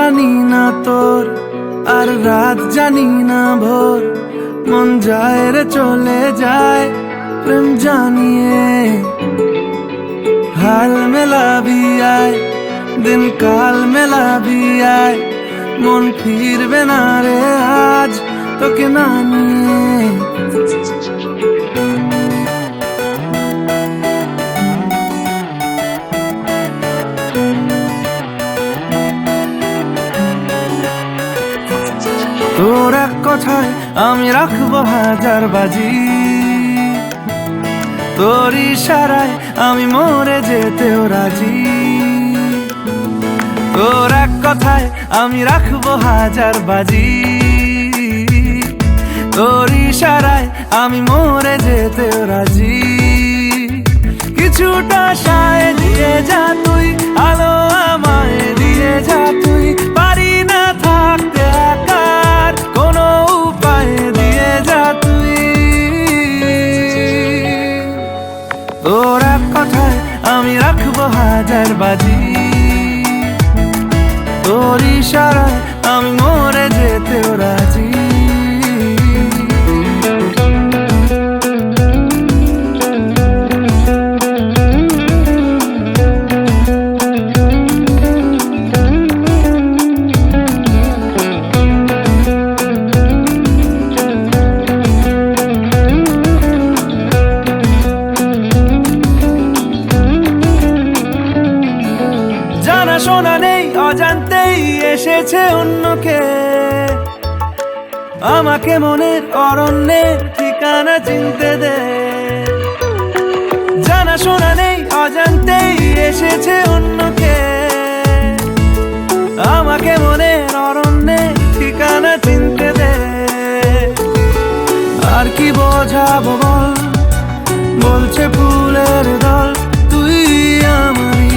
জানি না তোর আর রাত জানি না ভোর, মন যায় রে চলে যায় প্রেম জানিয়ে। हाल मेला भी आए दिन काल मेला भी आए, मन फिरबे ना रे आज তোকে না নিয়ে। তোর এক কথায় আমি রাখবো হাজার বাজি, তোর ইশারায় আমি মরে যেতেও রাজি। তোর এক কথায় আমি রাখবো হাজার বাজি, তোর ইশারায় আমি মরে যেতেও রাজি। কিছুটা সায় দিয়ে যা তুই, আলো আমায় দিয়ে যা তুই, পারি না থাকতে একার কোনো উপায় দিয়ে যা তুই। তোর এক কথায় আমি রাখবো হাজার বাজি, তোর ইশারায় আমি মরে যেতেও রাজি। শোনা নেই অজান্তেই এসেছে অন্যকে, আমাকে মনের অরণ্যের ঠিকানা চিনতে দে। জানা শোনা নেই অজান্তেই এসেছে অন্যকে, আমাকে মনের অরণ্যের ঠিকানা চিনতে দে। আর কি বোঝাবো বল, বলছে ফুলের দল তুই আমারই।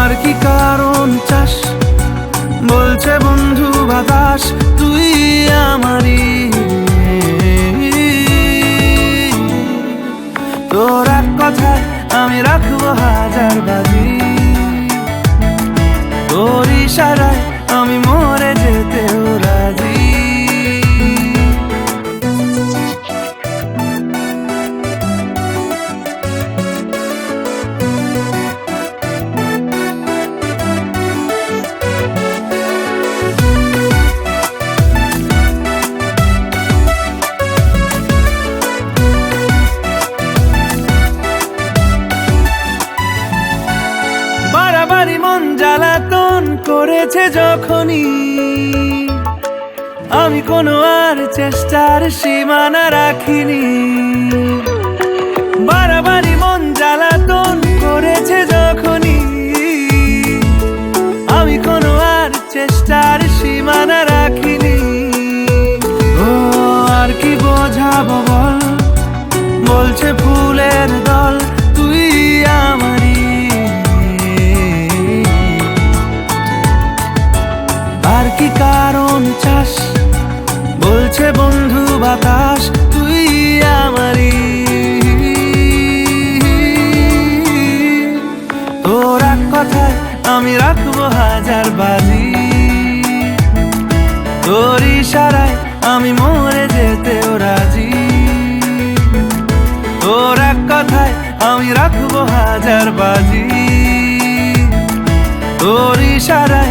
আর কি কারণ চাস, বলছে বন্ধু বাতাস তুই আমারই। তোর এক কথায় আমি রাখবো হাজার বাজি, তোর ইশারায় আমি মরে যেতেও রাজি। বাড়াবাড়ি মন জ্বালাতন করেছে যখনই, আমি কোনো আর চেষ্টার সীমানা রাখিনি। বাড়াবাড়ি মন জ্বালাতন করেছে যখনই, আমি কোনো আর চেষ্টার সীমানা রাখিনি। ও আর কি বোঝাবো বল, বলছে ফুলের দল তুই আমারই। আর কি কারণ চাস, বলছে বন্ধু বাতাস তুই আমারই। তোর এক কথায় আমি রাখবো হাজার বাজি, তোর ইশারায় আমি মরে যেতেও রাজি। তোর এক কথায় আমি রাখবো হাজার বাজি, তোর ইশারায়